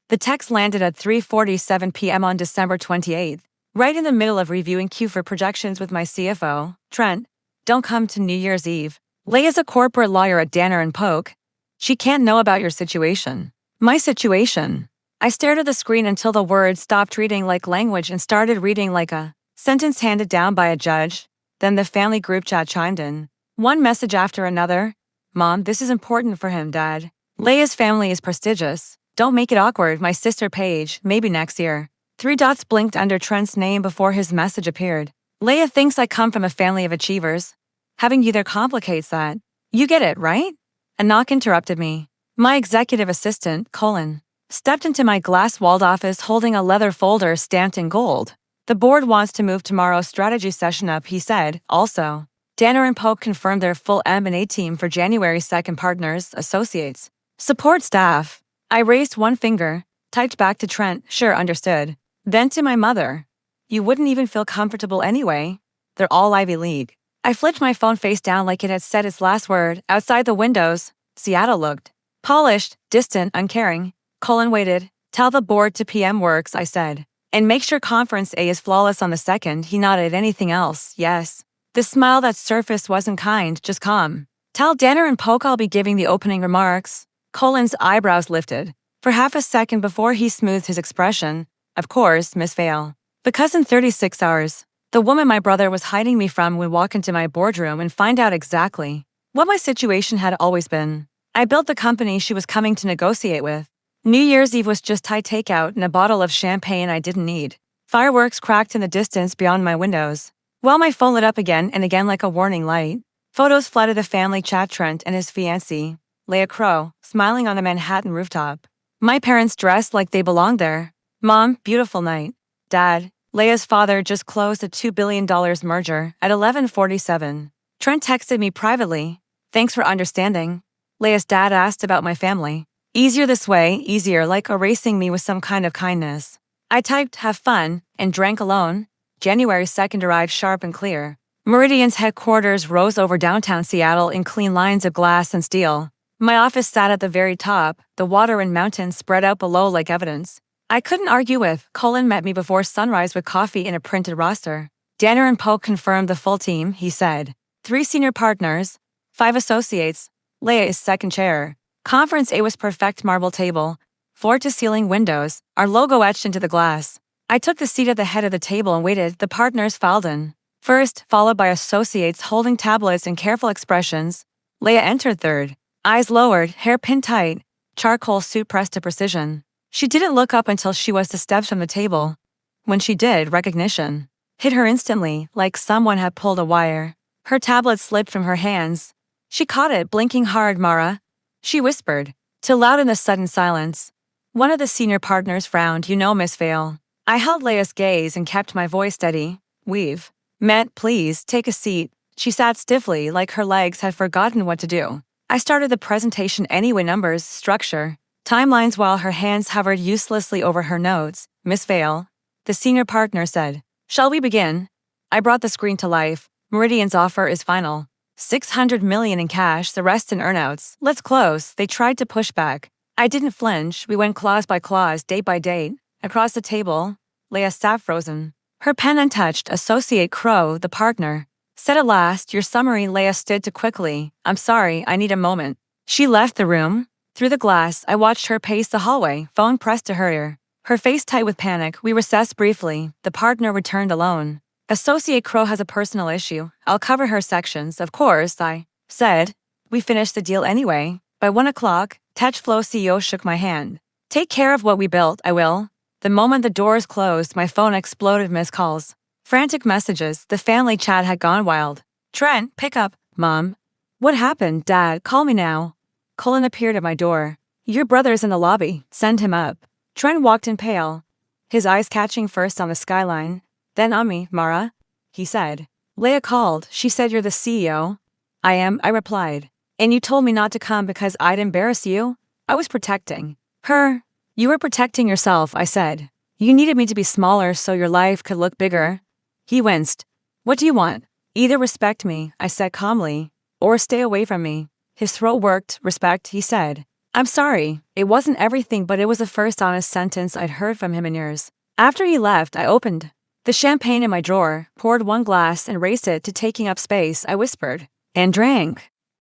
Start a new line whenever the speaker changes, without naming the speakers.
The text landed at 3:47 p.m. on December 28th, right in the middle of reviewing Q for projections with my CFO, Trent. Don't come to New Year's Eve. Leia's a corporate lawyer at Danner and Polk. She can't know about your situation. My situation. I stared at the screen until the words stopped reading like language and started reading like a sentence handed down by a judge. Then the family group chat chimed in. One message after another. Mom, this is important for him, Dad. Leia's family is prestigious. Don't make it awkward, my sister Paige, maybe next year. 3 dots blinked under Trent's name before his message appeared. Leia thinks I come from a family of achievers. Having you there complicates that. You get it, right? A knock interrupted me. My executive assistant, Colin, stepped into my glass-walled office holding a leather folder stamped in gold. The board wants to move tomorrow's strategy session up, he said. Also, Danner and Polk confirmed their full M&A team for January 2nd partners, associates, support staff. I raised one finger, typed back to Trent, sure, understood. Then to my mother. You wouldn't even feel comfortable anyway. They're all Ivy League. I flipped my phone face down like it had said its last word. Outside the windows, Seattle looked polished, distant, uncaring. Colin waited. Tell the board to PM works, I said. And make sure Conference A is flawless on the 2nd. He nodded. Anything else? Yes. The smile that surfaced wasn't kind, just calm. Tell Danner and Polk I'll be giving the opening remarks. Colin's eyebrows lifted. For half a second before he smoothed his expression. Of course, Miss Vale. Because in 36 hours, the woman my brother was hiding me from would walk into my boardroom and find out exactly what my situation had always been. I built the company she was coming to negotiate with. New Year's Eve was just Thai takeout and a bottle of champagne I didn't need. Fireworks cracked in the distance beyond my windows, while my phone lit up again and again like a warning light. Photos flooded the family chat. Trent and his fiancée, Leia Crow, smiling on a Manhattan rooftop. My parents dressed like they belonged there. Mom, beautiful night. Dad, Leia's father just closed a $2 billion merger at 11:47. Trent texted me privately. Thanks for understanding. Leia's dad asked about my family. Easier this way, easier, like erasing me with some kind of kindness. I typed, have fun, and drank alone. January 2nd arrived sharp and clear. Meridian's headquarters rose over downtown Seattle in clean lines of glass and steel. My office sat at the very top, the water and mountains spread out below like evidence. I couldn't argue with. Colin met me before sunrise with coffee and a printed roster. Danner and Polk confirmed the full team, he said. 3 senior partners, 5 associates. Leia is second chair. Conference A was perfect marble table, floor-to-ceiling windows, our logo etched into the glass. I took the seat at the head of the table and waited. The partners filed in. First, followed by associates holding tablets and careful expressions. Leia entered third. Eyes lowered, hair pinned tight, charcoal suit pressed to precision. She didn't look up until she was the steps from the table. When she did, recognition hit her instantly, like someone had pulled a wire. Her tablet slipped from her hands. She caught it, blinking hard. Mara, she whispered, too loud in the sudden silence. One of the senior partners frowned. You know, Miss Vale. I held Leia's gaze and kept my voice steady. We've met, please, take a seat. She sat stiffly, like her legs had forgotten what to do. I started the presentation anyway. Numbers, structure, timelines, while her hands hovered uselessly over her notes. Miss Vale, the senior partner said. Shall we begin? I brought the screen to life. Meridian's offer is final. $600 million in cash, the rest in earnouts. Let's close. They tried to push back. I didn't flinch. We went clause by clause, date by date. Across the table, Leia sat frozen, her pen untouched. Associate Crow, the partner, said at last, your summary. Leia stood to quickly. I'm sorry, I need a moment. She left the room. Through the glass, I watched her pace the hallway, phone pressed to her ear. Her face tight with panic. We recessed briefly. The partner returned alone. Associate Crow has a personal issue. I'll cover her sections, of course, I said. We finished the deal anyway. By 1 o'clock, Techflow CEO shook my hand. Take care of what we built, I will. The moment the doors closed, my phone exploded. Missed calls, frantic messages. The family chat had gone wild. Trent, pick up. Mom. What happened? Dad, call me now. Colin appeared at my door. Your brother's in the lobby. Send him up. Trent walked in pale, his eyes catching first on the skyline, then on me. Mara, he said. Leia called. She said you're the CEO. I am, I replied. And you told me not to come because I'd embarrass you? I was protecting her. You were protecting yourself, I said. You needed me to be smaller so your life could look bigger. He winced. What do you want? Either respect me, I said calmly, or stay away from me. His throat worked. Respect, he said. I'm sorry, it wasn't everything, but it was the first honest sentence I'd heard from him in years. After he left, I opened the champagne in my drawer, poured one glass, and raised it to taking up space. I whispered, and drank.